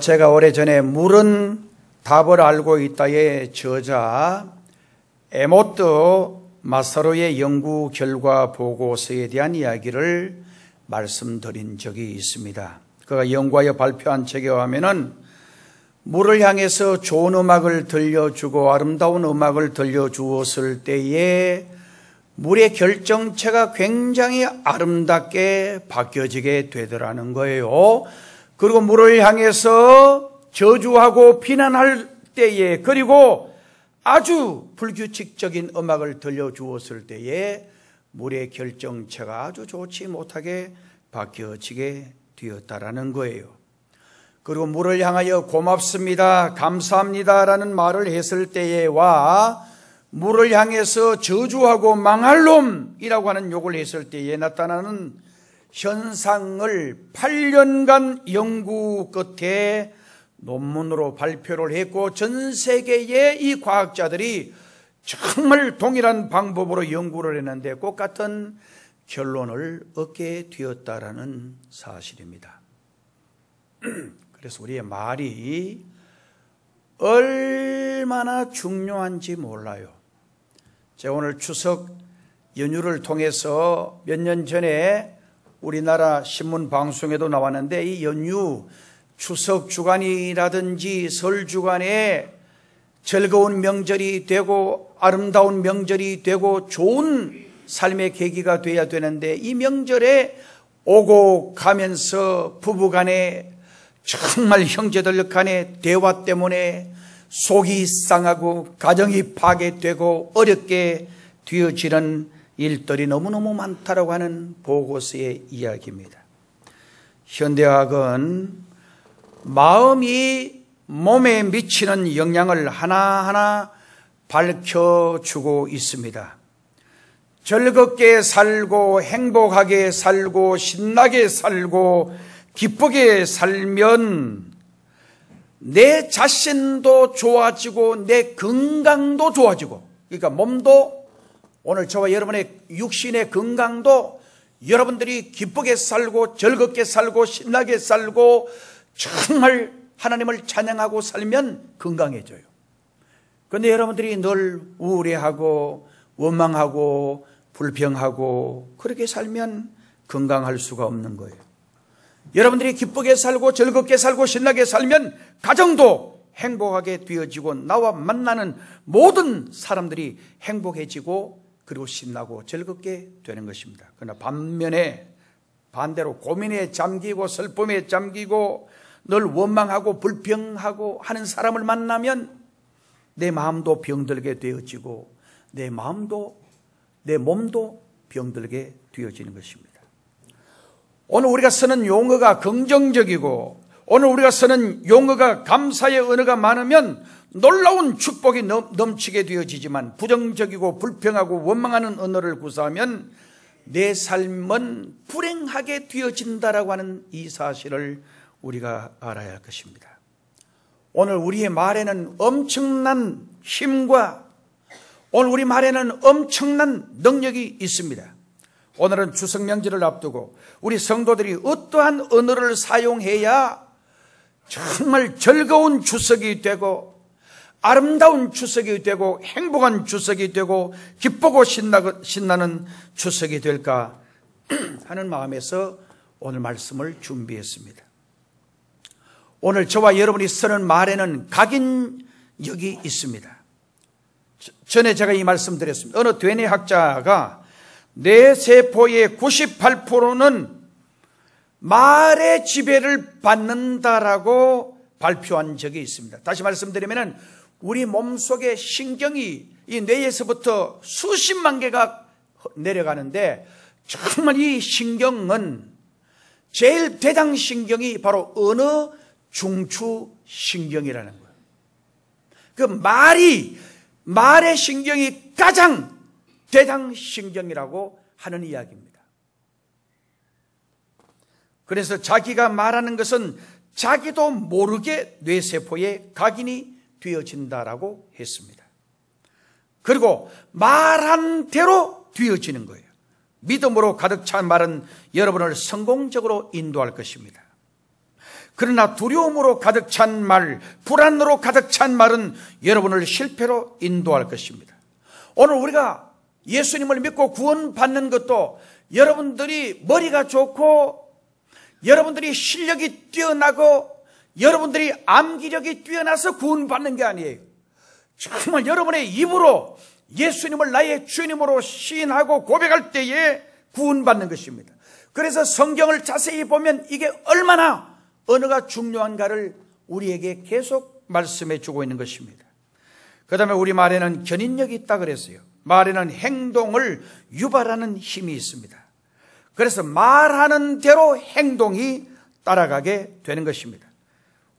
제가 오래전에 물은 답을 알고 있다의 저자 에모트 마사로의 연구 결과 보고서에 대한 이야기를 말씀드린 적이 있습니다. 그가 연구하여 발표한 책에 의하면은 물을 향해서 좋은 음악을 들려주고 아름다운 음악을 들려주었을 때에 물의 결정체가 굉장히 아름답게 바뀌어지게 되더라는 거예요. 그리고 물을 향해서 저주하고 비난할 때에, 그리고 아주 불규칙적인 음악을 들려주었을 때에 물의 결정체가 아주 좋지 못하게 바뀌어지게 되었다라는 거예요. 그리고 물을 향하여 고맙습니다, 감사합니다라는 말을 했을 때에와 물을 향해서 저주하고 망할 놈이라고 하는 욕을 했을 때에 나타나는 현상을 8년간 연구 끝에 논문으로 발표를 했고, 전 세계의 이 과학자들이 정말 동일한 방법으로 연구를 했는데 똑같은 결론을 얻게 되었다라는 사실입니다. 그래서 우리의 말이 얼마나 중요한지 몰라요. 제가 오늘 추석 연휴를 통해서 몇 년 전에 우리나라 신문 방송에도 나왔는데, 이 연휴 추석 주간이라든지 설 주간에 즐거운 명절이 되고 아름다운 명절이 되고 좋은 삶의 계기가 돼야 되는데, 이 명절에 오고 가면서 부부간에 정말 형제들 간의 대화 때문에 속이 상하고 가정이 파괴되고 어렵게 되어지는 일들이 너무너무 많다라고 하는 보고서의 이야기입니다. 현대학은 마음이 몸에 미치는 영향을 하나하나 밝혀주고 있습니다. 즐겁게 살고 행복하게 살고 신나게 살고 기쁘게 살면 내 자신도 좋아지고 내 건강도 좋아지고, 그러니까 몸도, 오늘 저와 여러분의 육신의 건강도 여러분들이 기쁘게 살고 즐겁게 살고 신나게 살고 정말 하나님을 찬양하고 살면 건강해져요. 그런데 여러분들이 늘 우울해하고 원망하고 불평하고 그렇게 살면 건강할 수가 없는 거예요. 여러분들이 기쁘게 살고 즐겁게 살고 신나게 살면 가정도 행복하게 되어지고 나와 만나는 모든 사람들이 행복해지고 그리고 신나고 즐겁게 되는 것입니다. 그러나 반대로 고민에 잠기고 슬픔에 잠기고 늘 원망하고 불평하고 하는 사람을 만나면 내 마음도 병들게 되어지고 내 몸도 병들게 되어지는 것입니다. 오늘 우리가 쓰는 용어가 긍정적이고 오늘 우리가 쓰는 용어가 감사의 언어가 많으면 놀라운 축복이 넘치게 되어지지만, 부정적이고 불평하고 원망하는 언어를 구사하면 내 삶은 불행하게 되어진다라고 하는 이 사실을 우리가 알아야 할 것입니다. 오늘 우리의 말에는 엄청난 힘과 오늘 우리 말에는 엄청난 능력이 있습니다. 오늘은 추석 명절을 앞두고 우리 성도들이 어떠한 언어를 사용해야 정말 즐거운 추석이 되고 아름다운 추석이 되고 행복한 추석이 되고 기쁘고 신나는 추석이 될까 하는 마음에서 오늘 말씀을 준비했습니다. 오늘 저와 여러분이 쓰는 말에는 각인력이 있습니다. 전에 제가 이 말씀 드렸습니다. 어느 되뇌학자가 뇌 세포의 98%는 말의 지배를 받는다라고 발표한 적이 있습니다. 다시 말씀드리면 우리 몸속의 신경이 이 뇌에서부터 수십만 개가 내려가는데, 정말 이 신경은 제일 대장신경이 바로 어느 중추신경이라는 거예요. 그 말의 신경이 가장 대장신경이라고 하는 이야기입니다. 그래서 자기가 말하는 것은 자기도 모르게 뇌세포에 각인이 되어진다라고 했습니다. 그리고 말한 대로 되어지는 거예요. 믿음으로 가득 찬 말은 여러분을 성공적으로 인도할 것입니다. 그러나 두려움으로 가득 찬 말, 불안으로 가득 찬 말은 여러분을 실패로 인도할 것입니다. 오늘 우리가 예수님을 믿고 구원받는 것도 여러분들이 머리가 좋고 여러분들이 실력이 뛰어나고 여러분들이 암기력이 뛰어나서 구원받는 게 아니에요. 정말 여러분의 입으로 예수님을 나의 주님으로 시인하고 고백할 때에 구원받는 것입니다. 그래서 성경을 자세히 보면 이게 얼마나 언어가 중요한가를 우리에게 계속 말씀해 주고 있는 것입니다. 그 다음에 우리 말에는 견인력이 있다 그랬어요. 말에는 행동을 유발하는 힘이 있습니다. 그래서 말하는 대로 행동이 따라가게 되는 것입니다.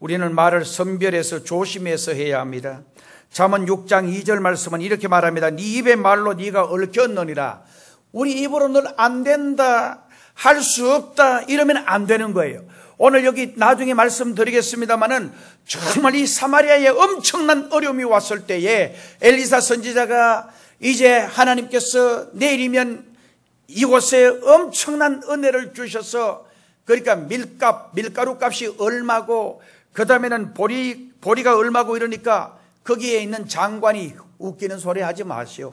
우리는 말을 선별해서 조심해서 해야 합니다. 잠언 6장 2절 말씀은 이렇게 말합니다. 네 입의 말로 네가 얽혔느니라. 우리 입으로 늘 안 된다, 할 수 없다 이러면 안 되는 거예요. 오늘 여기 나중에 말씀드리겠습니다마는 정말 이 사마리아에 엄청난 어려움이 왔을 때에 엘리사 선지자가 이제 하나님께서 내일이면 이곳에 엄청난 은혜를 주셔서 그러니까 밀가루 값이 얼마고 그 다음에는 보리가 얼마고 이러니까 거기에 있는 장관이 웃기는 소리 하지 마시오.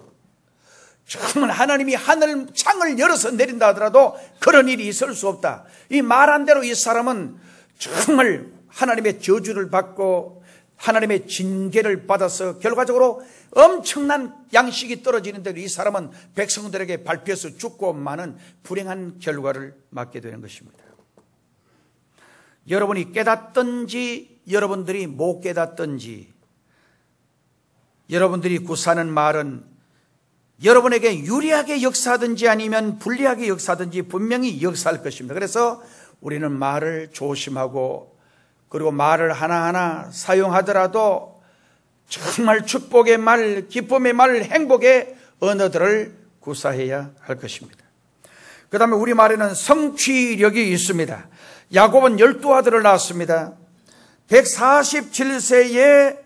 정말 하나님이 하늘 창을 열어서 내린다 하더라도 그런 일이 있을 수 없다. 이 말한 대로 이 사람은 정말 하나님의 저주를 받고 하나님의 징계를 받아서 결과적으로 엄청난 양식이 떨어지는데 이 사람은 백성들에게 밟혀서 죽고 많은 불행한 결과를 맞게 되는 것입니다. 여러분이 깨닫든지 여러분들이 못 깨닫든지 여러분들이 구사하는 말은 여러분에게 유리하게 역사하든지 아니면 불리하게 역사하든지 분명히 역사할 것입니다. 그래서 우리는 말을 조심하고 그리고 말을 하나하나 사용하더라도 정말 축복의 말, 기쁨의 말, 행복의 언어들을 구사해야 할 것입니다. 그 다음에 우리 말에는 성취력이 있습니다. 야곱은 12아들을 낳았습니다. 147세에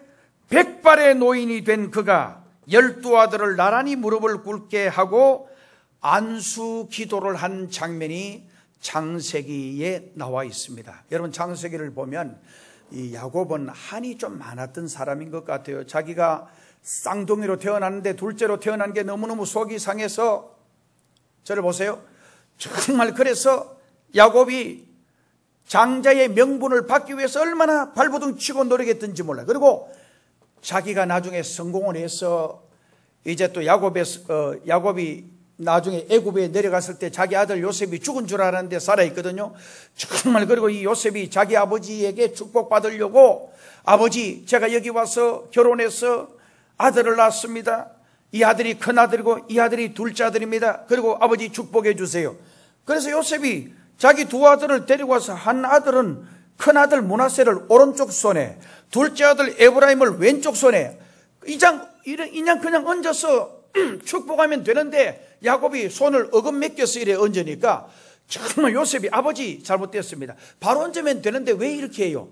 100발의 노인이 된 그가 12아들을 나란히 무릎을 꿇게 하고 안수 기도를 한 장면이 창세기에 나와 있습니다. 여러분 창세기를 보면 이 야곱은 한이 좀 많았던 사람인 것 같아요. 자기가 쌍둥이로 태어났는데 둘째로 태어난 게 너무너무 속이 상해서 저를 보세요. 정말 그래서 야곱이 장자의 명분을 받기 위해서 얼마나 발버둥 치고 노력했던지 몰라요. 그리고 자기가 나중에 성공을 해서 이제 또 야곱이 나중에 애굽에 내려갔을 때 자기 아들 요셉이 죽은 줄 알았는데 살아있거든요. 정말 그리고 이 요셉이 자기 아버지에게 축복받으려고 아버지 제가 여기 와서 결혼해서 아들을 낳았습니다. 이 아들이 큰 아들이고 이 아들이 둘째 아들입니다. 그리고 아버지 축복해 주세요. 그래서 요셉이 자기 두 아들을 데리고 와서 한 아들은 큰 아들 므낫세를 오른쪽 손에 둘째 아들 에브라임을 왼쪽 손에 이냥 그냥 얹어서 축복하면 되는데 야곱이 손을 어금 맡겨서 이래 얹으니까 정말 요셉이 아버지 잘못됐습니다. 바로 얹으면 되는데 왜 이렇게 해요?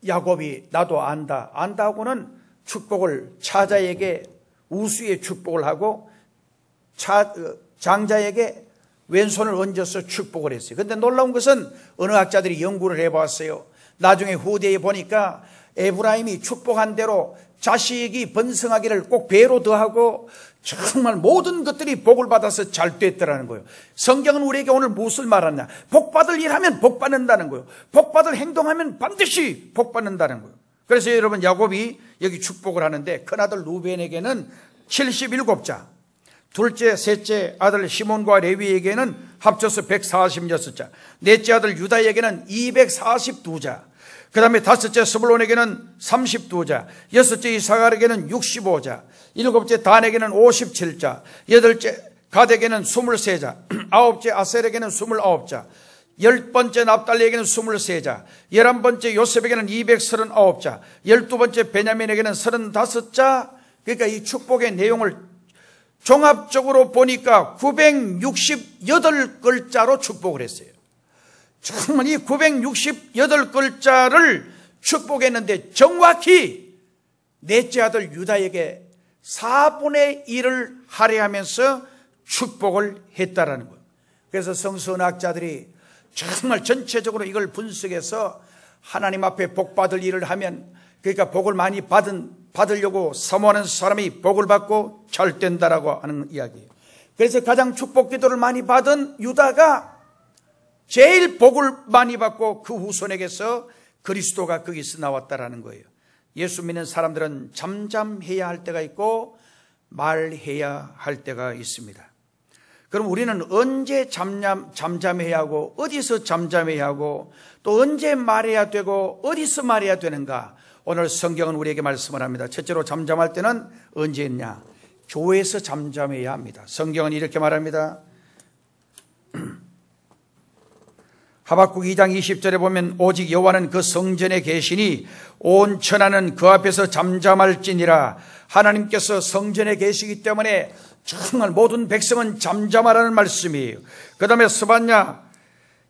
야곱이 나도 안다고는 축복을 차자에게 우수의 축복을 하고 장자에게 왼손을 얹어서 축복을 했어요. 그런데 놀라운 것은 어느 학자들이 연구를 해봤어요. 나중에 후대에 보니까 에브라임이 축복한 대로 자식이 번성하기를 꼭 배로 더하고 정말 모든 것들이 복을 받아서 잘 됐더라는 거예요. 성경은 우리에게 오늘 무엇을 말하냐? 복받을 일하면 복받는다는 거예요. 복받을 행동하면 반드시 복받는다는 거예요. 그래서 여러분 야곱이 여기 축복을 하는데 큰아들 루벤에게는 77자, 둘째, 셋째 아들 시몬과 레위에게는 합쳐서 146자, 넷째 아들 유다에게는 242자, 그 다음에 다섯째 스불론에게는 32자, 여섯째 이사갈에게는 65자, 일곱째 단에게는 57자, 여덟째 갓에게는 23자, 아홉째 아셀에게는 29자, 열번째 납달리에게는 23자, 11번째 요셉에게는 239자, 12번째 베냐민에게는 35자. 그러니까 이 축복의 내용을 종합적으로 보니까 968글자로 축복을 했어요. 정말 이 968글자를 축복했는데 정확히 넷째 아들 유다에게 4분의 1을 할애하면서 축복을 했다라는 거예요. 그래서 성서학자들이 정말 전체적으로 이걸 분석해서 하나님 앞에 복 받을 일을 하면, 그러니까 복을 많이 받으려고 사모하는 사람이 복을 받고 잘 된다라고 하는 이야기예요. 그래서 가장 축복 기도를 많이 받은 유다가 제일 복을 많이 받고 그 후손에게서 그리스도가 거기서 나왔다라는 거예요. 예수 믿는 사람들은 잠잠해야 할 때가 있고 말해야 할 때가 있습니다. 그럼 우리는 언제 잠잠해야 하고 어디서 잠잠해야 하고 또 언제 말해야 되고 어디서 말해야 되는가? 오늘 성경은 우리에게 말씀을 합니다. 첫째로 잠잠할 때는 언제 있냐? 교회에서 잠잠해야 합니다. 성경은 이렇게 말합니다. 하박국 2장 20절에 보면 오직 여호와는 그 성전에 계시니 온 천하는 그 앞에서 잠잠할지니라. 하나님께서 성전에 계시기 때문에 정말 모든 백성은 잠잠하라는 말씀이에요. 그 다음에 스바냐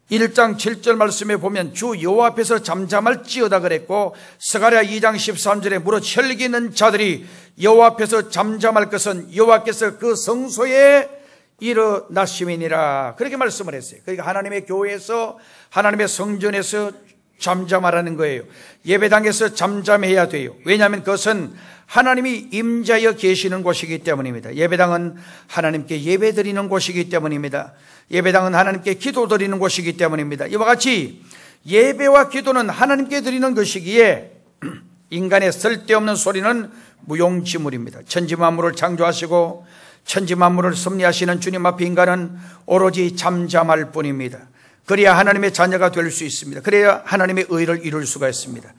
1장 7절 말씀에 보면 주 여호와 앞에서 잠잠할지어다 그랬고, 스가랴 2장 13절에 무릇 혈기 있는 자들이 여호와 앞에서 잠잠할 것은 여호와께서 그 성소에 일어나심이니라, 그렇게 말씀을 했어요. 그러니까 하나님의 교회에서, 하나님의 성전에서 잠잠하라는 거예요. 예배당에서 잠잠해야 돼요. 왜냐하면 그것은 하나님이 임자여 계시는 곳이기 때문입니다. 예배당은 하나님께 예배드리는 곳이기 때문입니다. 예배당은 하나님께 기도드리는 곳이기 때문입니다. 이와 같이 예배와 기도는 하나님께 드리는 것이기에 인간의 쓸데없는 소리는 무용지물입니다. 천지만물을 창조하시고 천지만물을 섭리하시는 주님 앞에 인간은 오로지 잠잠할 뿐입니다. 그래야 하나님의 자녀가 될 수 있습니다. 그래야 하나님의 의를 이룰 수가 있습니다.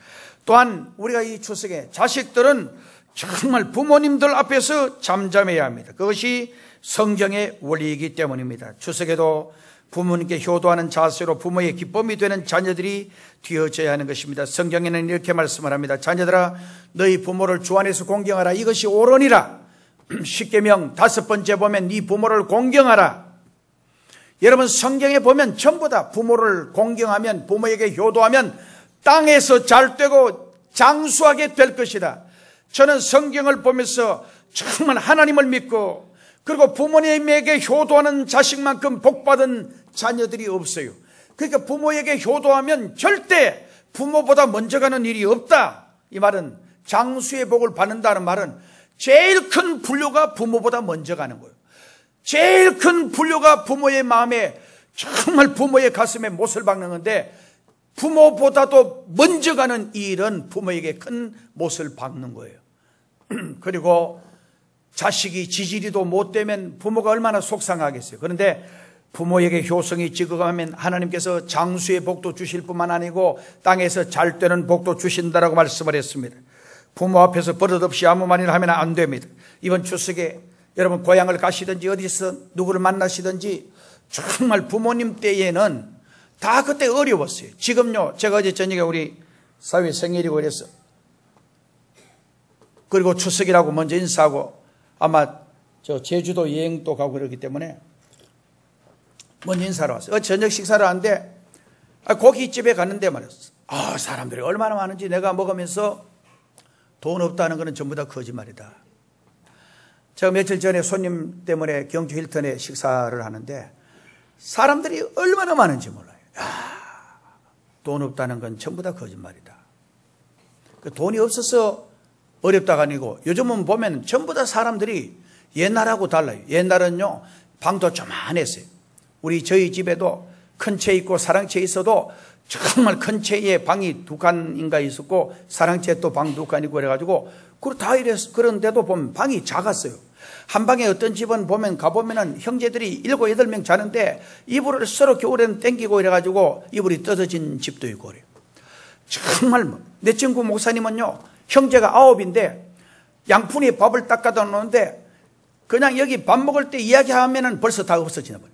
또한 우리가 이 추석에 자식들은 정말 부모님들 앞에서 잠잠해야 합니다. 그것이 성경의 원리이기 때문입니다. 추석에도 부모님께 효도하는 자세로 부모의 기쁨이 되는 자녀들이 되어져야 하는 것입니다. 성경에는 이렇게 말씀을 합니다. 자녀들아, 너희 부모를 주 안에서 공경하라. 이것이 옳으니라. 십계명 5번째 보면 네 부모를 공경하라. 여러분, 성경에 보면 전부 다 부모를 공경하면, 부모에게 효도하면 땅에서 잘 되고 장수하게 될 것이다. 저는 성경을 보면서 정말 하나님을 믿고 그리고 부모님에게 효도하는 자식만큼 복받은 자녀들이 없어요. 그러니까 부모에게 효도하면 절대 부모보다 먼저 가는 일이 없다. 이 말은, 장수의 복을 받는다는 말은 제일 큰 분류가 부모보다 먼저 가는 거예요. 제일 큰 분류가 부모의 마음에, 정말 부모의 가슴에 못을 박는 건데, 부모보다도 먼저 가는 일은 부모에게 큰 못을 박는 거예요. 그리고 자식이 지지리도 못되면 부모가 얼마나 속상하겠어요. 그런데 부모에게 효성이 지극하면 하나님께서 장수의 복도 주실 뿐만 아니고 땅에서 잘 되는 복도 주신다라고 말씀을 했습니다. 부모 앞에서 버릇없이 아무 말이나 하면 안 됩니다. 이번 추석에 여러분 고향을 가시든지 어디서 누구를 만나시든지 정말 부모님 때에는 다 그때 어려웠어요. 지금요, 제가 어제 저녁에 우리 사위 생일이고 그래서, 그리고 추석이라고 먼저 인사하고 아마 저 제주도 여행도 가고 그러기 때문에 먼저 인사를 왔어요. 저녁 식사를 하는데 고깃집에 갔는데 말이었어. 사람들이 얼마나 많은지 내가 먹으면서 돈 없다는 것은 전부 다 거짓말이다. 제가 며칠 전에 손님 때문에 경주 힐튼에 식사를 하는데 사람들이 얼마나 많은지 몰라요. 돈 없다는 건 전부 다 거짓말이다. 돈이 없어서 어렵다가 아니고 요즘은 보면 전부 다 사람들이 옛날하고 달라요. 옛날은요, 방도 조만했어요. 저희 집에도 큰 채 있고 사랑채 있어도 정말 큰 채에 방이 2칸인가 있었고 사랑채 또 방 2칸이고 그래가지고 다 이랬어. 그런데도 보면 방이 작았어요. 한 방에 어떤 집은 가보면은 형제들이 7, 8명 자는데 이불을 서로 겨울에는 땡기고 이래가지고 이불이 뜯어진 집도 있고 그래요. 정말 내 친구 목사님은요, 형제가 9인데 양푼에 밥을 딱 갖다 놓는데 그냥 여기 밥 먹을 때 이야기하면은 벌써 다 없어지나 봐요.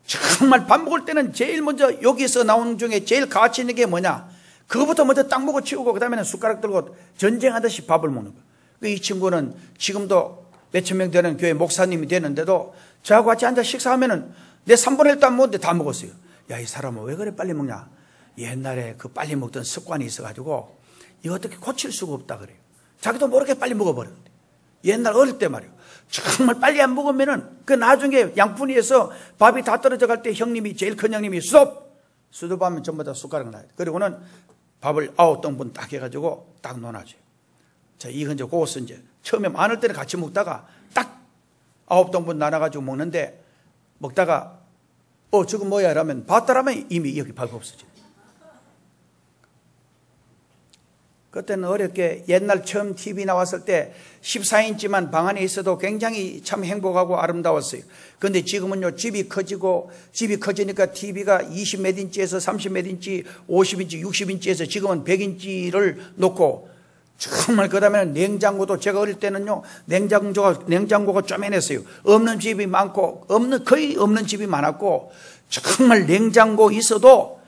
정말 밥 먹을 때는 제일 먼저 여기서 나오는 중에 제일 가치 있는 게 뭐냐? 그거부터 먼저 딱 먹어 치우고 그 다음에는 숟가락 들고 전쟁하듯이 밥을 먹는 거예요. 이 친구는 지금도 몇천 명 되는 교회 목사님이 되는데도 저하고 같이 앉아 식사하면은 내 3분의 1도 안 먹었는데 다 먹었어요. 야, 이 사람은 왜 그래 빨리 먹냐? 옛날에 그 빨리 먹던 습관이 있어가지고 이거 어떻게 고칠 수가 없다 그래요. 자기도 모르게 빨리 먹어버렸는데. 옛날 어릴 때 말이에요. 정말 빨리 안 먹으면은 그 나중에 양푼위에서 밥이 다 떨어져 갈 때 형님이, 제일 큰 형님이 쏙 수도밥은 전부 다 숟가락 놔야 돼. 그리고는 밥을 9등분 딱 해가지고 딱 넣어놔줘요. 자, 이건 이제 그것은 이제 처음에 많을 때는 같이 먹다가 딱 9등분 나눠가지고 먹는데, 먹다가 저거 뭐야 이러면 봤더라면 이미 여기 밥이 없어져. 그때는 어렵게 옛날 처음 TV 나왔을 때 14인치만 방 안에 있어도 굉장히 참 행복하고 아름다웠어요. 그런데 지금은요, 집이 커지니까 TV가 20 몇 인치에서 30 몇 인치, 50인치, 60인치에서 지금은 100인치를 놓고, 정말 그다음에는 냉장고도, 제가 어릴 때는요, 냉장고가 쪼매냈어요. 없는 집이 많고, 거의 없는 집이 많았고, 정말 냉장고 있어도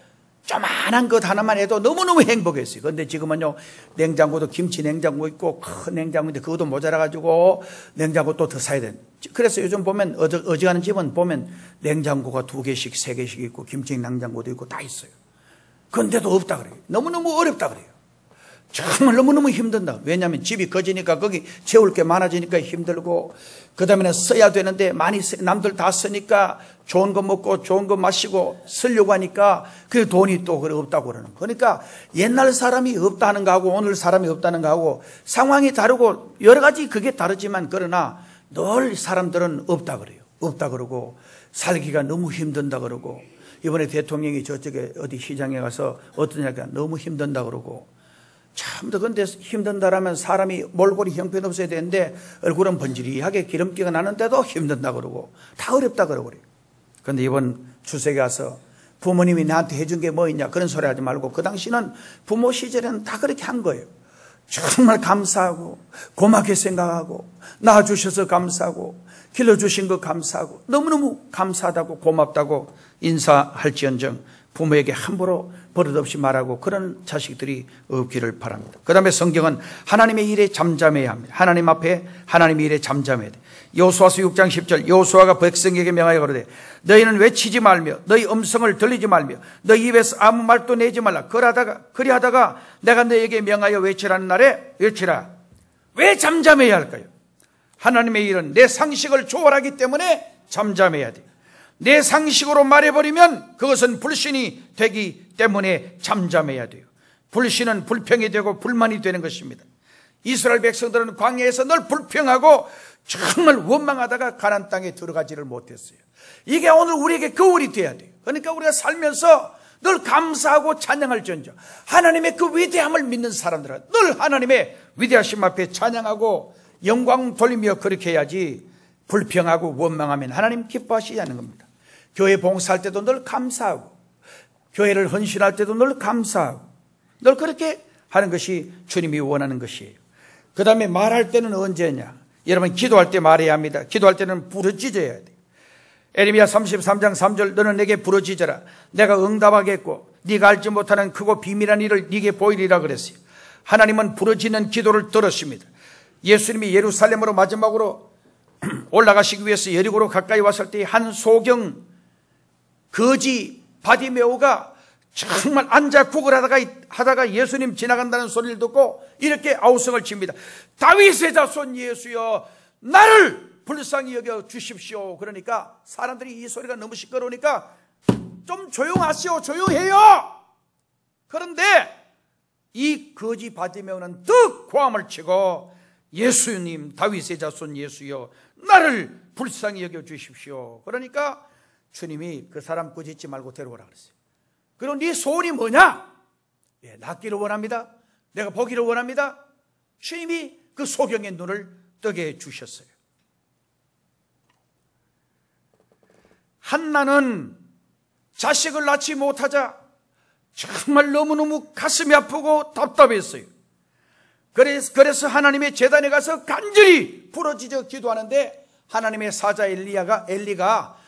조만한 것 하나만 해도 너무너무 행복했어요. 그런데 지금은요, 냉장고도 김치 냉장고 있고, 큰 냉장고인데 그것도 모자라가지고 냉장고 또 더 사야 돼. 그래서 요즘 보면 어지간한 집은 보면 냉장고가 2개씩 3개씩 있고 김치 냉장고도 있고 다 있어요. 그런데도 없다 그래요. 너무너무 어렵다 그래요. 정말 너무너무 힘든다. 왜냐하면 집이 커지니까 거기 채울 게 많아지니까 힘들고, 그 다음에는 써야 되는데 많이 남들 다 쓰니까 좋은 거 먹고 좋은 거 마시고 쓰려고 하니까 그 돈이 또 없다고 그러는 거예요. 그러니까 옛날 사람이 없다는 거하고 오늘 사람이 없다는 거하고 상황이 다르고 여러 가지 그게 다르지만, 그러나 늘 사람들은 없다 그래요. 없다 그러고 살기가 너무 힘든다 그러고, 이번에 대통령이 저쪽에 어디 시장에 가서 어떤 이야기가 너무 힘든다 그러고, 참, 근데 힘든다라면 사람이 몰골이 형편없어야 되는데 얼굴은 번지리하게 기름기가 나는데도 힘든다 그러고 다 어렵다 그러고 그래요. 그런데 이번 추석에 와서 부모님이 나한테 해준 게 뭐 있냐 그런 소리 하지 말고, 그 당시는 부모 시절에는 다 그렇게 한 거예요. 정말 감사하고 고맙게 생각하고 낳아주셔서 감사하고 길러주신 거 감사하고 너무너무 감사하다고 고맙다고 인사할지언정 부모에게 함부로 버릇없이 말하고 그런 자식들이 없기를 바랍니다. 그 다음에 성경은 하나님의 일에 잠잠해야 합니다. 하나님 앞에 하나님의 일에 잠잠해야 돼. 여호수아서 6장 10절, 여호수아가 백성에게 명하여 가로되 너희는 외치지 말며 너희 음성을 들리지 말며 너희 입에서 아무 말도 내지 말라. 그리하다가 내가 너희에게 명하여 외치라는 날에 외치라. 왜 잠잠해야 할까요? 하나님의 일은 내 상식을 초월하기 때문에 잠잠해야 돼. 내 상식으로 말해버리면 그것은 불신이 되기 때문에 잠잠해야 돼요. 불신은 불평이 되고 불만이 되는 것입니다. 이스라엘 백성들은 광야에서 늘 불평하고 정말 원망하다가 가나안 땅에 들어가지를 못했어요. 이게 오늘 우리에게 거울이 돼야 돼요. 그러니까 우리가 살면서 늘 감사하고 찬양할지언정 하나님의 그 위대함을 믿는 사람들은 늘 하나님의 위대하심 앞에 찬양하고 영광 돌리며 그렇게 해야지, 불평하고 원망하면 하나님 기뻐하시지 않는 겁니다. 교회 봉사할 때도 늘 감사하고 교회를 헌신할 때도 늘 감사하고 늘 그렇게 하는 것이 주님이 원하는 것이에요. 그 다음에 말할 때는 언제냐? 여러분, 기도할 때 말해야 합니다. 기도할 때는 부르짖어야 돼요. 에레미야 33장 3절, 너는 내게 부르짖어라. 내가 응답하겠고 네가 알지 못하는 크고 비밀한 일을 네게 보이리라 그랬어요. 하나님은 부르짖는 기도를 들으십니다. 예수님이 예루살렘으로 마지막으로 올라가시기 위해서 여리고로 가까이 왔을 때 한 소경 거지 바디메오가 정말 앉아 구걸하다가 예수님 지나간다는 소리를 듣고 이렇게 아우성을 칩니다. 다윗의 자손 예수여, 나를 불쌍히 여겨 주십시오. 그러니까 사람들이 이 소리가 너무 시끄러우니까 좀 조용하시오, 조용해요. 그런데 이 거지 바디메오는 득 고함을 치고 예수님, 다윗의 자손 예수여, 나를 불쌍히 여겨 주십시오. 그러니까 주님이 그 사람 꾸짖지 말고 데려오라 그랬어요. 그럼 네 소원이 뭐냐? 예, 낫기를 원합니다. 내가 보기를 원합니다. 주님이 그 소경의 눈을 뜨게 해주셨어요. 한나는 자식을 낳지 못하자 정말 너무너무 가슴이 아프고 답답했어요. 그래서 하나님의 제단에 가서 간절히 부르짖어 기도하는데 하나님의 사자 엘리가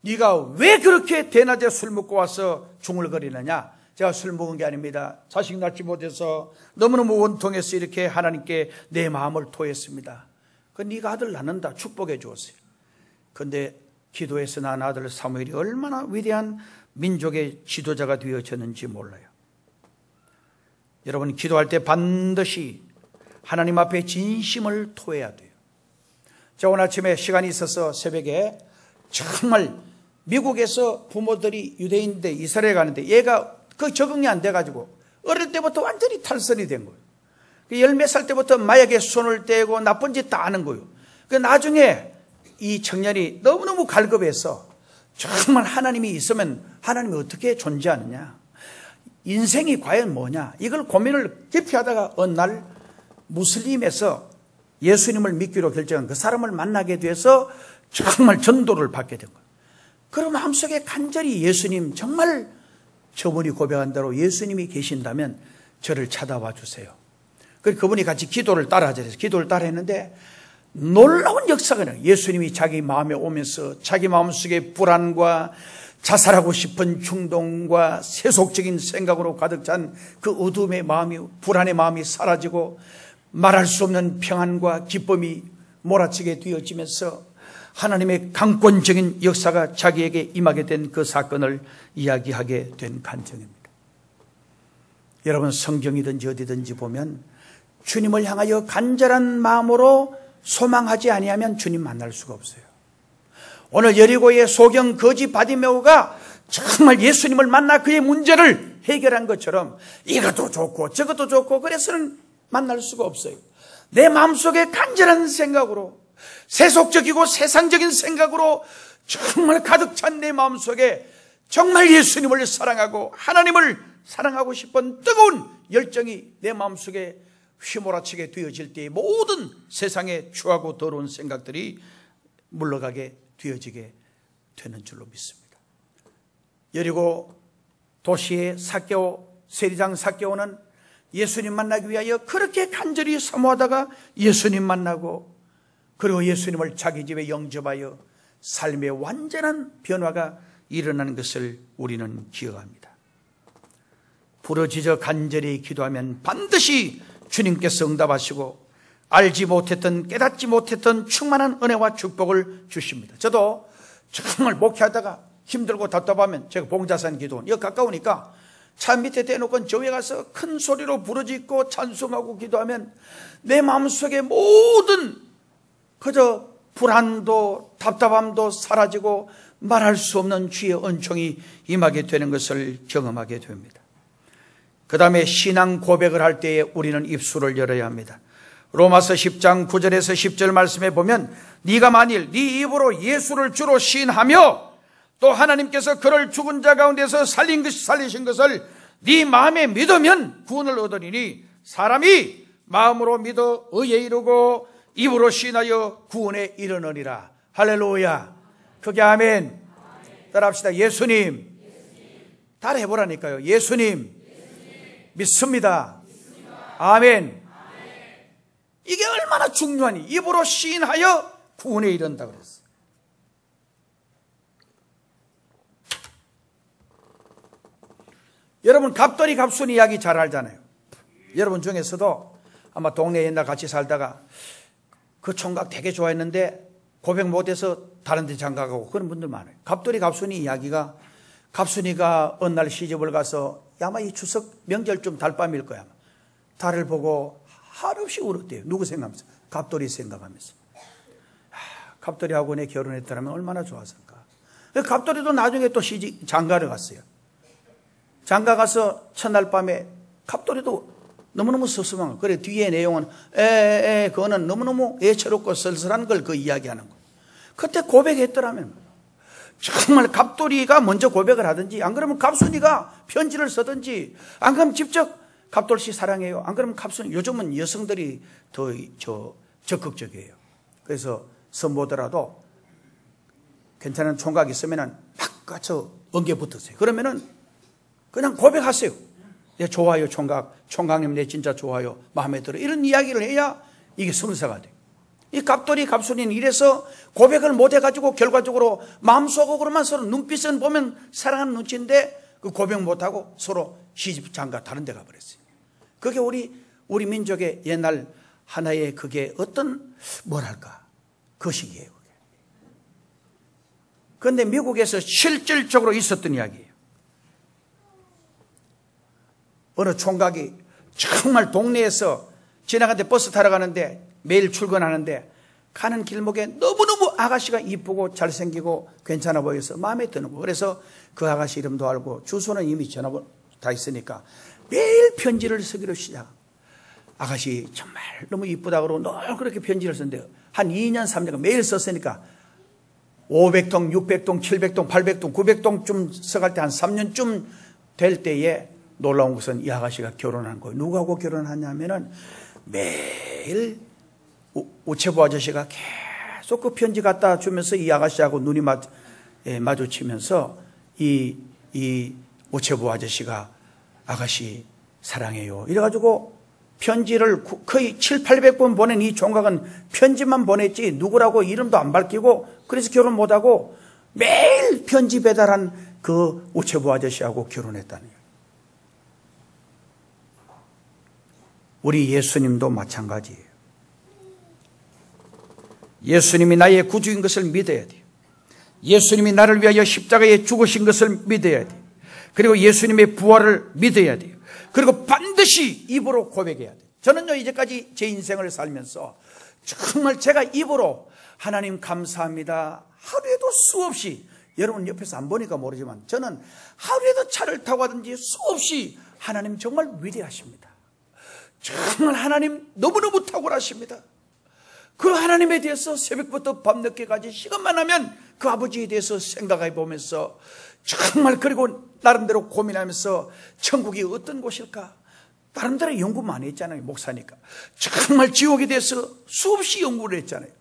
네가 왜 그렇게 대낮에 술 먹고 와서 중얼거리느냐? 제가 술 먹은 게 아닙니다. 자식 낳지 못해서 너무너무 원통해서 이렇게 하나님께 내 마음을 토했습니다. 네가 아들 낳는다 축복해 주었어요. 그런데 기도해서 낳은 아들 사무엘이 얼마나 위대한 민족의 지도자가 되어졌는지 몰라요. 여러분, 기도할 때 반드시 하나님 앞에 진심을 토해야 돼요. 저 오늘 아침에 시간이 있어서 새벽에 정말 미국에서 부모들이 유대인인데 이스라엘 가는데 얘가 그 적응이 안 돼가지고 어릴 때부터 완전히 탈선이 된 거예요. 열 몇 살 때부터 마약에 손을 떼고 나쁜 짓 다 하는 거예요. 그 나중에 이 청년이 너무너무 갈급해서 정말 하나님이 있으면 하나님이 어떻게 존재하느냐, 인생이 과연 뭐냐, 이걸 고민을 깊이 하다가 어느 날 무슬림에서 예수님을 믿기로 결정한 그 사람을 만나게 돼서 정말 전도를 받게 된 거예요. 그럼 마음속에 간절히 예수님, 정말 저분이 고백한 대로 예수님이 계신다면 저를 찾아와 주세요. 그래서 그분이 같이 기도를 따라하자 해서 기도를 따라 했는데 놀라운 역사가 나요. 예수님이 자기 마음에 오면서 자기 마음속에 불안과 자살하고 싶은 충동과 세속적인 생각으로 가득 찬 그 어둠의 마음이, 불안의 마음이 사라지고 말할 수 없는 평안과 기쁨이 몰아치게 되어지면서 하나님의 강권적인 역사가 자기에게 임하게 된 그 사건을 이야기하게 된 간증입니다. 여러분, 성경이든지 어디든지 보면 주님을 향하여 간절한 마음으로 소망하지 아니하면 주님 만날 수가 없어요. 오늘 여리고의 소경 거지 바디메오가 정말 예수님을 만나 그의 문제를 해결한 것처럼 이것도 좋고 저것도 좋고 그래서는 만날 수가 없어요. 내 마음속에 간절한 생각으로, 세속적이고 세상적인 생각으로 정말 가득 찬 내 마음속에 정말 예수님을 사랑하고 하나님을 사랑하고 싶은 뜨거운 열정이 내 마음속에 휘몰아치게 되어질 때에 모든 세상에 추하고 더러운 생각들이 물러가게 되어지게 되는 줄로 믿습니다. 여리고 도시의 삭개오, 세리장 삭개오는 예수님 만나기 위하여 그렇게 간절히 사모하다가 예수님 만나고, 그리고 예수님을 자기 집에 영접하여 삶의 완전한 변화가 일어나는 것을 우리는 기억합니다. 부르짖어 간절히 기도하면 반드시 주님께서 응답하시고 알지 못했던, 깨닫지 못했던 충만한 은혜와 축복을 주십니다. 저도 정말 목회하다가 힘들고 답답하면 제가 봉자산 기도원, 여기 가까우니까 차 밑에 대놓고 저 위에 가서 큰 소리로 부르짖고 찬송하고 기도하면 내 마음속에 모든 그저 불안도 답답함도 사라지고 말할 수 없는 주의 은총이 임하게 되는 것을 경험하게 됩니다. 그 다음에 신앙 고백을 할 때에 우리는 입술을 열어야 합니다. 로마서 10장 9절에서 10절 말씀에 보면 네가 만일 네 입으로 예수를 주로 시인하며 또 하나님께서 그를 죽은 자 가운데서 살리신 것을 네 마음에 믿으면 구원을 얻으리니 사람이 마음으로 믿어 의에 이르고 입으로 시인하여 구원에 이르느니라. 할렐루야. 그게 아멘. 따라합시다. 예수님. 따라 해보라니까요. 예수님. 믿습니다. 아멘. 이게 얼마나 중요하니. 입으로 시인하여 구원에 이른다 그랬어. 여러분, 갑돌이 갑순이 이야기 잘 알잖아요. 여러분 중에서도 아마 동네에 옛날 같이 살다가 그 총각 되게 좋아했는데 고백 못해서 다른 데 장가가고 그런 분들 많아요. 갑돌이 갑순이 이야기가, 갑순이가 어느 날 시집을 가서 아마 이 추석 명절쯤 달밤일 거야. 달을 보고 한없이 울었대요. 누구 생각하면서? 갑돌이 생각하면서. 갑돌이하고 내 결혼했더라면 얼마나 좋았을까. 갑돌이도 나중에 또 시집 장가를 갔어요. 장가 가서 첫날 밤에 갑돌이도 너무너무 서슴한 거. 그래 뒤에 내용은 그거는 너무너무 애처롭고 쓸쓸한 걸 그 이야기하는 거. 그때 고백했더라면 정말 갑돌이가 먼저 고백을 하든지, 안 그러면 갑순이가 편지를 쓰든지, 안 그러면 직접 갑돌씨 사랑해요, 안 그러면 갑순이. 요즘은 여성들이 더 적극적이에요. 그래서 선보더라도 괜찮은 총각 있으면은 막 가서 엉겨 붙으세요. 그러면은 그냥 고백하세요. 내 좋아요 총각, 총각님 내 진짜 좋아요, 마음에 들어, 이런 이야기를 해야 이게 성사가 돼요. 이 갑돌이 갑순이는 이래서 고백을 못해가지고 결과적으로 마음속으로만 서로 눈빛은 보면 사랑하는 눈치인데 그 고백 못하고 서로 시집 장가 다른 데 가버렸어요. 그게 우리 민족의 옛날 하나의 그게 어떤 뭐랄까 거식이에요. 그런데 미국에서 실질적으로 있었던 이야기예요. 어느 총각이 정말 동네에서 지나가는데 버스 타러 가는데 매일 출근하는데 가는 길목에 너무너무 아가씨가 이쁘고 잘생기고 괜찮아 보여서 마음에 드는 거. 그래서 그 아가씨 이름도 알고 주소는 이미 전화번호 다 있으니까 매일 편지를 쓰기로 시작. 아가씨 정말 너무 이쁘다 그러고 늘 그렇게 편지를 썼는데 한 2년 3년 매일 썼으니까 500통, 600통, 700통, 800통, 900통쯤 써갈 때 한 3년쯤 될 때에 놀라운 것은 이 아가씨가 결혼한 거예요. 누구하고 결혼하냐면은 매일 우체부 아저씨가 계속 그 편지 갖다 주면서 이 아가씨하고 눈이 마주치면서 이 우체부 아저씨가 아가씨 사랑해요 이래가지고 편지를 거의 700~800번 보낸 이 총각은 편지만 보냈지 누구라고 이름도 안 밝히고 그래서 결혼 못하고 매일 편지 배달한 그 우체부 아저씨하고 결혼했다는 거예요. 우리 예수님도 마찬가지예요. 예수님이 나의 구주인 것을 믿어야 돼요. 예수님이 나를 위하여 십자가에 죽으신 것을 믿어야 돼요. 그리고 예수님의 부활을 믿어야 돼요. 그리고 반드시 입으로 고백해야 돼요. 저는요 이제까지 제 인생을 살면서 정말 제가 입으로 하나님 감사합니다 하루에도 수없이, 여러분 옆에서 안 보니까 모르지만 저는 하루에도 차를 타고 가든지 수없이 하나님 정말 위대하십니다. 정말 하나님 너무너무 탁월하십니다. 그 하나님에 대해서 새벽부터 밤늦게까지 시간만 하면 그 아버지에 대해서 생각해 보면서 정말 그리고 나름대로 고민하면서 천국이 어떤 곳일까 나름대로 연구 많이 했잖아요. 목사니까 정말 지옥에 대해서 수없이 연구를 했잖아요.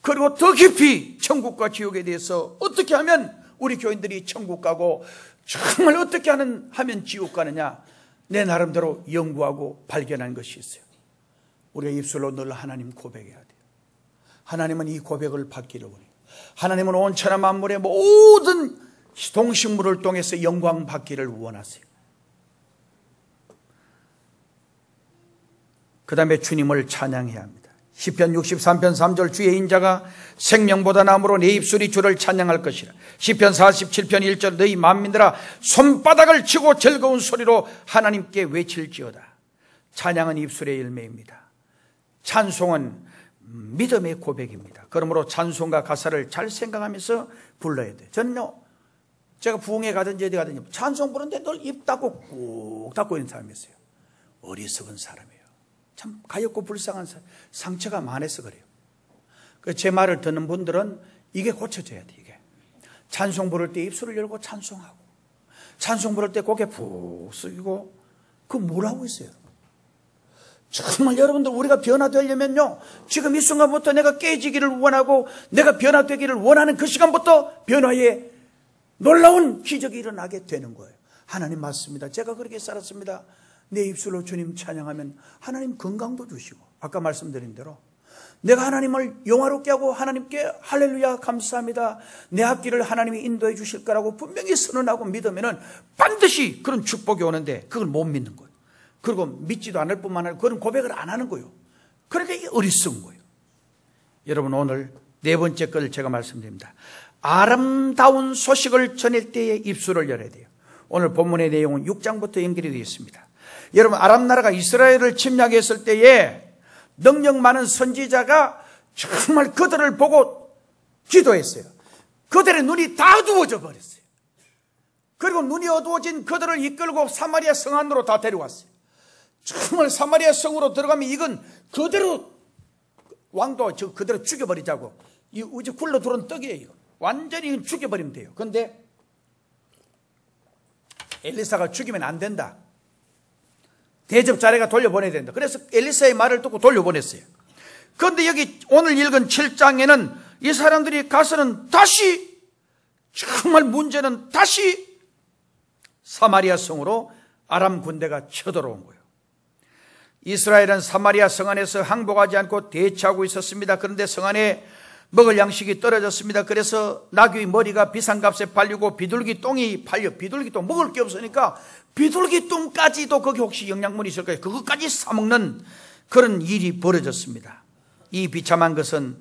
그리고 더 깊이 천국과 지옥에 대해서 어떻게 하면 우리 교인들이 천국 가고 정말 어떻게 하면 지옥 가느냐 내 나름대로 연구하고 발견한 것이 있어요. 우리가 입술로 늘 하나님 고백해야 돼요. 하나님은 이 고백을 받기를 원해요. 하나님은 온 천하 만물의 모든 동식물을 통해서 영광 받기를 원하세요. 그 다음에 주님을 찬양해야 합니다. 시편 63편 3절 주의 인자가 생명보다 나음으로 내 입술이 주를 찬양할 것이라. 시편 47편 1절 너희 만민들아 손바닥을 치고 즐거운 소리로 하나님께 외칠지어다. 찬양은 입술의 열매입니다. 찬송은 믿음의 고백입니다. 그러므로 찬송과 가사를 잘 생각하면서 불러야 돼요. 저는요 제가 부흥회 가든지 어디 가든지 찬송 부르는데 늘 입 닫고 꾹 닫고 있는 사람이었어요. 어리석은 사람이에요. 참 가엾고 불쌍한 사람, 상처가 많아서 그래요. 제 말을 듣는 분들은 이게 고쳐져야 돼. 이게 찬송 부를 때 입술을 열고 찬송하고, 찬송 부를 때 고개 푹 숙이고, 그거 뭐라고 있어요? 정말 여러분들 우리가 변화되려면요 지금 이 순간부터 내가 깨지기를 원하고 내가 변화되기를 원하는 그 시간부터 변화의 놀라운 기적이 일어나게 되는 거예요. 하나님 맞습니다. 제가 그렇게 살았습니다. 내 입술로 주님 찬양하면 하나님 건강도 주시고, 아까 말씀드린 대로 내가 하나님을 영화롭게 하고 하나님께 할렐루야 감사합니다 내 앞길을 하나님이 인도해 주실 거라고 분명히 선언하고 믿으면 반드시 그런 축복이 오는데 그걸 못 믿는 거예요. 그리고 믿지도 않을 뿐만 아니라 그런 고백을 안 하는 거예요. 그러니까 이게 어리석은 거예요. 여러분 오늘 네 번째 걸 제가 말씀드립니다. 아름다운 소식을 전할 때에 입술을 열어야 돼요. 오늘 본문의 내용은 6장부터 연결이 되어 있습니다. 여러분 아람 나라가 이스라엘을 침략했을 때에 능력 많은 선지자가 정말 그들을 보고 기도했어요. 그들의 눈이 다 어두워져 버렸어요. 그리고 눈이 어두워진 그들을 이끌고 사마리아 성 안으로 다 데려왔어요. 정말 사마리아 성으로 들어가면 이건 그대로 왕도 그대로 죽여버리자고, 이 우주 굴러 들어온 떡이에요. 이거 완전히 죽여버리면 돼요. 그런데 엘리사가 죽이면 안 된다. 대접 자리가 돌려보내야 된다. 그래서 엘리사의 말을 듣고 돌려보냈어요. 그런데 여기 오늘 읽은 7장에는 이 사람들이 가서는 다시, 정말 문제는 다시 사마리아 성으로 아람 군대가 쳐들어온 거예요. 이스라엘은 사마리아 성 안에서 항복하지 않고 대치하고 있었습니다. 그런데 성 안에 먹을 양식이 떨어졌습니다. 그래서 나귀의 머리가 비싼값에 팔리고 비둘기 똥이 팔려, 비둘기 똥 먹을 게 없으니까 비둘기 똥까지도 거기 혹시 영양분이 있을까요? 그것까지 사먹는 그런 일이 벌어졌습니다. 이 비참한 것은,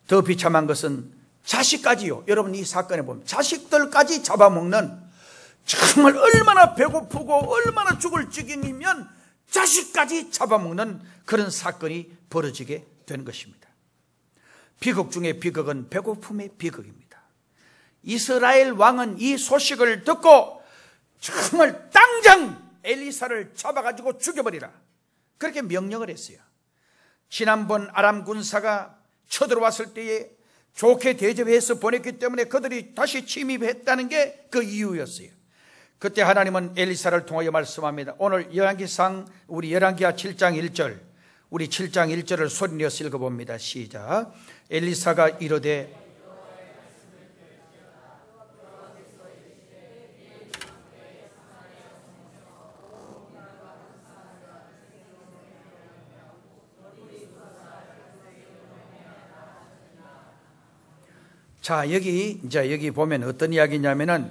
더 비참한 것은 자식까지요. 여러분 이 사건에 보면 자식들까지 잡아먹는, 정말 얼마나 배고프고 얼마나 죽을 지경이면 자식까지 잡아먹는 그런 사건이 벌어지게 되는 것입니다. 비극 중에 비극은 배고픔의 비극입니다. 이스라엘 왕은 이 소식을 듣고 정말 당장 엘리사를 잡아가지고 죽여버리라, 그렇게 명령을 했어요. 지난번 아람 군사가 쳐들어왔을 때에 좋게 대접해서 보냈기 때문에 그들이 다시 침입했다는 게 그 이유였어요. 그때 하나님은 엘리사를 통하여 말씀합니다. 오늘 열왕기상 우리 열왕기하 7장 1절, 우리 7장 1절을 소리내어 읽어봅니다. 시작. 엘리사가 이르되 자, 여기 보면 어떤 이야기냐면은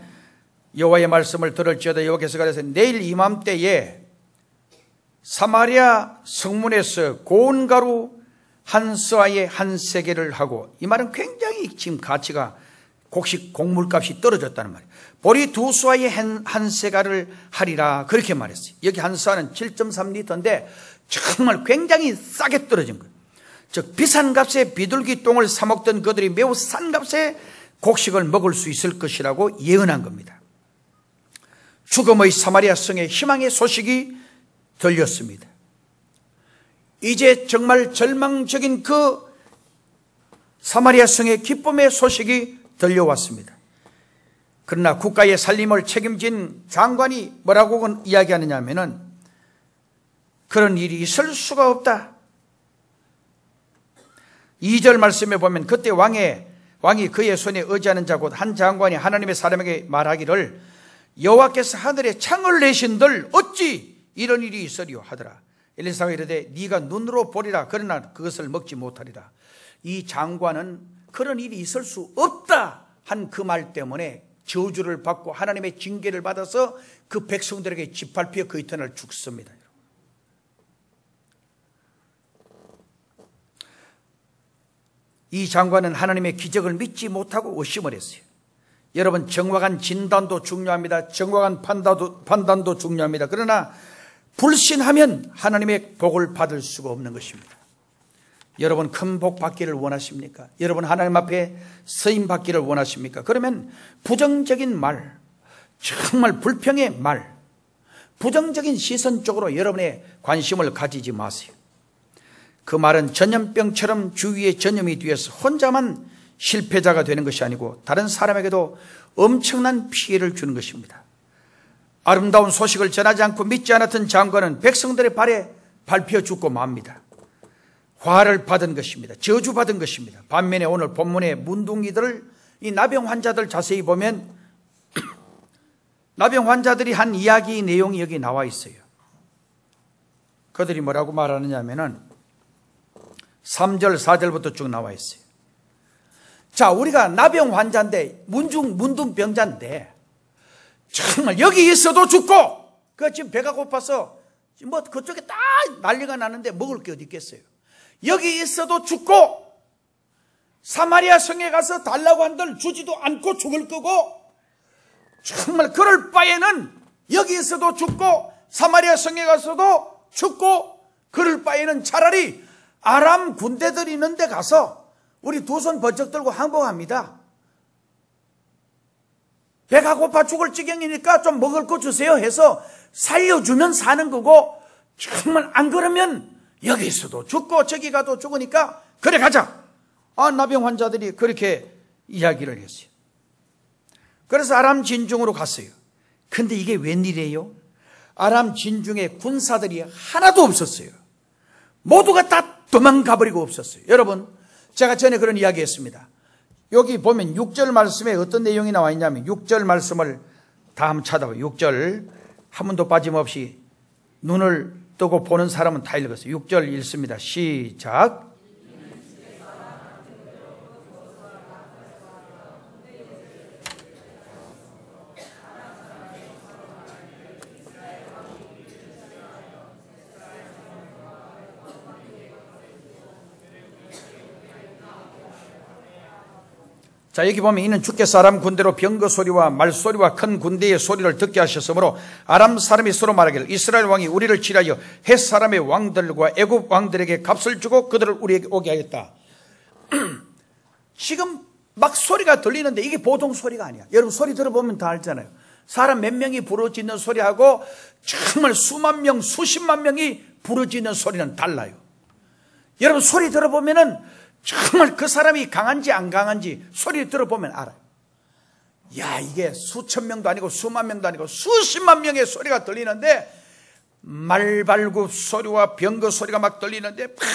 여호와의 말씀을 들을지어다 여호와께서 가라사 내일 이맘때에 사마리아 성문에서 고운 가루 한 서아에 한 세겔을 하고, 이 말은 굉장히 지금 가치가 곡물값이 떨어졌다는 말이에요. 보리 두 서아에 한 세겔을 하리라, 그렇게 말했어요. 여기 한 서아는 7.3리터인데 정말 굉장히 싸게 떨어진 거예요. 즉 비싼 값에 비둘기 똥을 사 먹던 그들이 매우 싼 값에 곡식을 먹을 수 있을 것이라고 예언한 겁니다. 죽음의 사마리아 성에 희망의 소식이 들렸습니다. 이제 정말 절망적인 그 사마리아 성의 기쁨의 소식이 들려왔습니다. 그러나 국가의 살림을 책임진 장관이 뭐라고 이야기하느냐 하면은 그런 일이 있을 수가 없다. 2절 말씀에 보면 그때 왕이 그의 손에 의지하는 자 곧 한 장관이 하나님의 사람에게 말하기를 여호와께서 하늘에 창을 내신들 어찌 이런 일이 있으리요 하더라. 엘리사가 이르되 네가 눈으로 보리라, 그러나 그것을 먹지 못하리라. 이 장관은 그런 일이 있을 수 없다 한 그 말 때문에 저주를 받고 하나님의 징계를 받아서 그 백성들에게 짓밟혀 그 이튿날 죽습니다. 이 장관은 하나님의 기적을 믿지 못하고 의심을 했어요. 여러분, 정확한 진단도 중요합니다. 정확한 판단도 중요합니다. 그러나 불신하면 하나님의 복을 받을 수가 없는 것입니다. 여러분, 큰 복 받기를 원하십니까? 여러분, 하나님 앞에 쓰임 받기를 원하십니까? 그러면 부정적인 말, 정말 불평의 말, 부정적인 시선 쪽으로 여러분의 관심을 가지지 마세요. 그 말은 전염병처럼 주위에 전염이 되어서 혼자만 실패자가 되는 것이 아니고 다른 사람에게도 엄청난 피해를 주는 것입니다. 아름다운 소식을 전하지 않고 믿지 않았던 장관은 백성들의 발에 밟혀 죽고 맙니다. 화를 받은 것입니다. 저주받은 것입니다. 반면에 오늘 본문의 문둥이들, 이 나병 환자들 자세히 보면 나병 환자들이 한 이야기 내용이 여기 나와 있어요. 그들이 뭐라고 말하느냐 하면은 3절 4절부터 쭉 나와 있어요. 자, 우리가 나병 환자인데 문둥병자인데 정말 여기 있어도 죽고, 그 지금 배가 고파서 뭐 그쪽에 다 난리가 나는데 먹을 게 어디 있겠어요. 여기 있어도 죽고 사마리아 성에 가서 달라고 한들 주지도 않고 죽을 거고, 정말 그럴 바에는 여기 있어도 죽고 사마리아 성에 가서도 죽고 그럴 바에는 차라리 아람 군대들 있는 데 가서 우리 두 손 번쩍 들고 항복합니다. 배가 고파 죽을 지경이니까 좀 먹을 거 주세요 해서 살려주면 사는 거고, 정말 안 그러면 여기서도 죽고 저기 가도 죽으니까 그래 가자. 나병 환자들이 그렇게 이야기를 했어요. 그래서 아람 진중으로 갔어요. 근데 이게 웬일이에요? 아람 진중에 군사들이 하나도 없었어요. 모두가 다 도망가버리고 없었어요. 여러분, 제가 전에 그런 이야기 했습니다. 여기 보면 6절 말씀에 어떤 내용이 나와 있냐면 6절 말씀을 다 한번 찾아봐요. 6절 한 번도 빠짐없이 눈을 뜨고 보는 사람은 다 읽었어요. 6절 읽습니다. 시작. 자, 여기 보면 이는 주께서 아람 군대로 병거 소리와 말소리와 큰 군대의 소리를 듣게 하셨으므로 아람 사람이 서로 말하기를 이스라엘 왕이 우리를 치하여 헷 사람의 왕들과 애굽 왕들에게 값을 주고 그들을 우리에게 오게 하였다. 지금 막 소리가 들리는데 이게 보통 소리가 아니야. 여러분 소리 들어보면 다 알잖아요. 사람 몇 명이 부르짖는 소리하고 정말 수만 명, 수십만 명이 부르짖는 소리는 달라요. 여러분 소리 들어보면은 정말 그 사람이 강한지 안 강한지 소리 들어보면 알아요. 야, 이게 수천 명도 아니고 수만 명도 아니고 수십만 명의 소리가 들리는데 말발굽 소리와 병거 소리가 막 들리는데 팍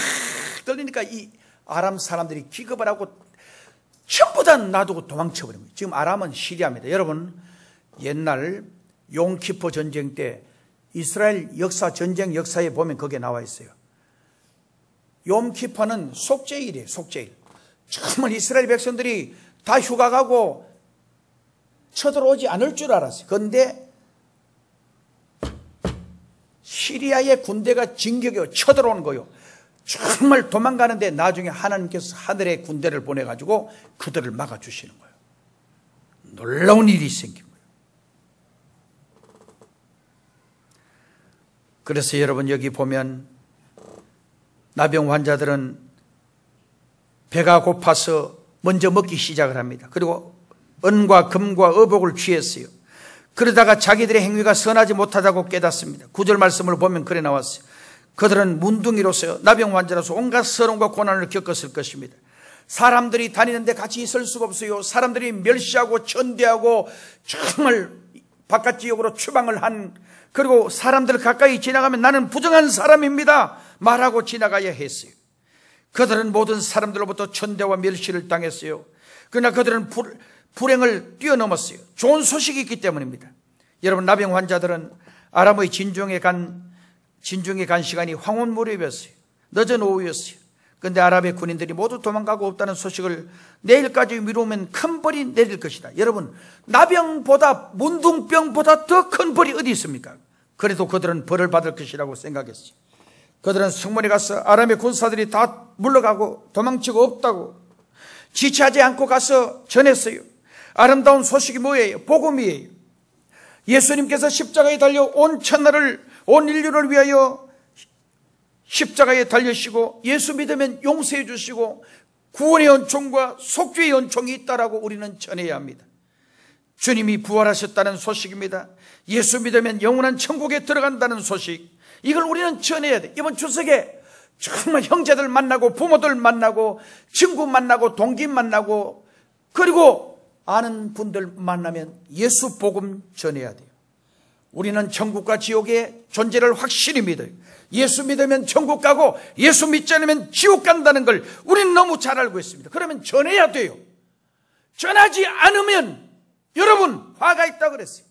들리니까 이 아람 사람들이 기겁을 하고 전부 다 놔두고 도망쳐버린 거예요. 지금 아람은 시리아입니다. 여러분 옛날 용키포 전쟁 때 이스라엘 역사 전쟁 역사에 보면 거기에 나와 있어요. 용키포는 속죄일이에요. 속죄일. 정말 이스라엘 백성들이 다 휴가 가고 쳐들어오지 않을 줄 알았어요. 그런데 시리아의 군대가 진격해 쳐들어오는 거예요. 정말 도망가는데 나중에 하나님께서 하늘의 군대를 보내가지고 그들을 막아주시는 거예요. 놀라운 일이 생긴 거예요. 그래서 여러분 여기 보면 나병 환자들은 배가 고파서 먼저 먹기 시작을 합니다. 그리고 은과 금과 의복을 취했어요. 그러다가 자기들의 행위가 선하지 못하다고 깨닫습니다. 9절 말씀을 보면 그래 나왔어요. 그들은 문둥이로서 나병 환자로서 온갖 서름과 고난을 겪었을 것입니다. 사람들이 다니는데 같이 있을 수가 없어요. 사람들이 멸시하고 천대하고 정말 바깥 지역으로 추방을 한, 그리고 사람들 가까이 지나가면 나는 부정한 사람입니다 말하고 지나가야 했어요. 그들은 모든 사람들로부터 천대와 멸시를 당했어요. 그러나 그들은 불행을 뛰어넘었어요. 좋은 소식이 있기 때문입니다. 여러분 나병 환자들은 아람의 진중에 간 시간이 황혼 무렵이었어요. 늦은 오후였어요. 그런데 아랍의 군인들이 모두 도망가고 없다는 소식을 내일까지 미루면 큰 벌이 내릴 것이다. 여러분 나병보다 문둥병보다 더 큰 벌이 어디 있습니까? 그래도 그들은 벌을 받을 것이라고 생각했어요. 그들은 성문에 가서 아람의 군사들이 다 물러가고 도망치고 없다고 지체하지 않고 가서 전했어요. 아름다운 소식이 뭐예요? 복음이에요. 예수님께서 십자가에 달려 온 천하를, 온 인류를 위하여 십자가에 달리시고 예수 믿으면 용서해 주시고 구원의 은총과 속죄의 은총이 있다라고 우리는 전해야 합니다. 주님이 부활하셨다는 소식입니다. 예수 믿으면 영원한 천국에 들어간다는 소식, 이걸 우리는 전해야 돼. 이번 추석에 정말 형제들 만나고 부모들 만나고 친구 만나고 동기 만나고 그리고 아는 분들 만나면 예수 복음 전해야 돼요. 우리는 천국과 지옥의 존재를 확실히 믿어요. 예수 믿으면 천국 가고 예수 믿지 않으면 지옥 간다는 걸 우리는 너무 잘 알고 있습니다. 그러면 전해야 돼요. 전하지 않으면 여러분 화가 있다 그랬어요.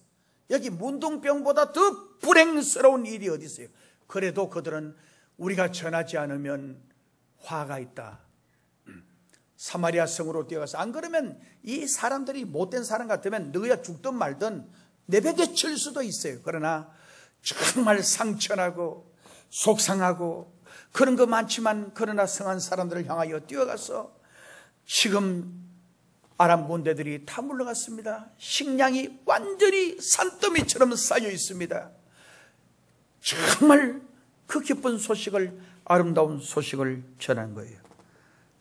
여기 문둥병보다 더 불행스러운 일이 어디 있어요. 그래도 그들은 우리가 전하지 않으면 화가 있다. 사마리아 성으로 뛰어가서 안 그러면 이 사람들이 못된 사람 같으면 너희가 죽든 말든 내뱉어 칠 수도 있어요. 그러나 정말 상처나고 속상하고 그런 거 많지만 그러나 성한 사람들을 향하여 뛰어가서 지금 아람 군대들이 다 물러갔습니다. 식량이 완전히 산더미처럼 쌓여 있습니다. 정말 그 기쁜 소식을, 아름다운 소식을 전한 거예요.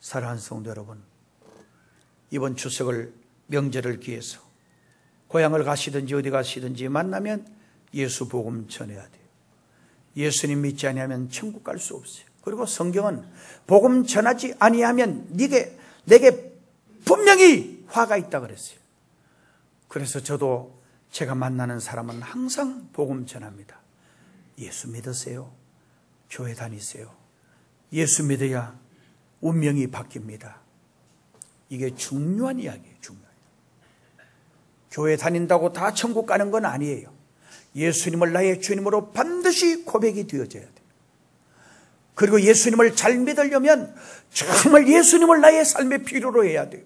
사랑하는 성도 여러분, 이번 추석을 명절을 기해서 고향을 가시든지 어디 가시든지 만나면 예수 복음 전해야 돼요. 예수님 믿지 아니하면 천국 갈 수 없어요. 그리고 성경은 복음 전하지 아니하면 내게 분명히 화가 있다 그랬어요. 그래서 저도 제가 만나는 사람은 항상 복음 전합니다. 예수 믿으세요. 교회 다니세요. 예수 믿어야 운명이 바뀝니다. 이게 중요한 이야기예요. 중요해요. 교회 다닌다고 다 천국 가는 건 아니에요. 예수님을 나의 주님으로 반드시 고백이 되어져야 돼요. 그리고 예수님을 잘 믿으려면 정말 예수님을 나의 삶의 필요로 해야 돼요.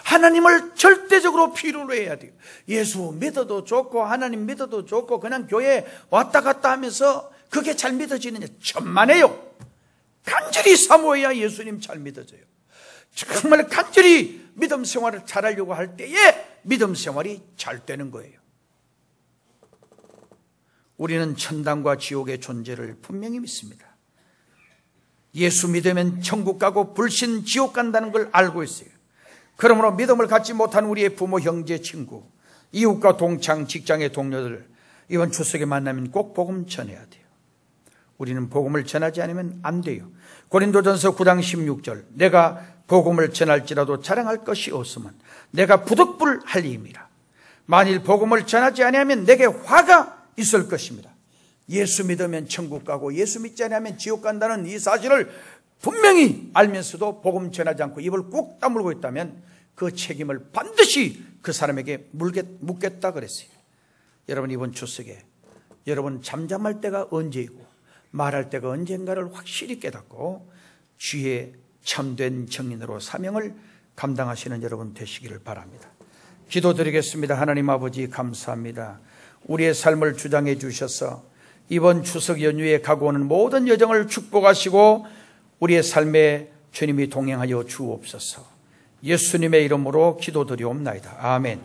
하나님을 절대적으로 필요로 해야 돼요. 예수 믿어도 좋고 하나님 믿어도 좋고 그냥 교회 왔다 갔다 하면서 그게 잘 믿어지느냐? 천만에요. 간절히 사모해야 예수님 잘 믿어져요. 정말 간절히 믿음 생활을 잘하려고 할 때에 믿음 생활이 잘 되는 거예요. 우리는 천당과 지옥의 존재를 분명히 믿습니다. 예수 믿으면 천국 가고 불신 지옥 간다는 걸 알고 있어요. 그러므로 믿음을 갖지 못한 우리의 부모, 형제, 친구, 이웃과 동창, 직장의 동료들, 이번 추석에 만나면 꼭 복음 전해야 돼요. 우리는 복음을 전하지 않으면 안 돼요. 고린도전서 9장 16절, 내가 복음을 전할지라도 자랑할 것이 없으면 내가 부득불할 임이라. 만일 복음을 전하지 아니하면 내게 화가 있을 것입니다. 예수 믿으면 천국 가고 예수 믿지 않으면 지옥 간다는 이 사실을 분명히 알면서도 복음 전하지 않고 입을 꾹 다물고 있다면 그 책임을 반드시 그 사람에게 묻겠다 그랬어요. 여러분, 이번 추석에 여러분 잠잠할 때가 언제이고 말할 때가 언젠가를 확실히 깨닫고 주의 참된 정인으로 사명을 감당하시는 여러분 되시기를 바랍니다. 기도드리겠습니다. 하나님 아버지, 감사합니다. 우리의 삶을 주장해 주셔서 이번 추석 연휴에 가고 오는 모든 여정을 축복하시고 우리의 삶에 주님이 동행하여 주옵소서. 예수님의 이름으로 기도드리옵나이다. 아멘.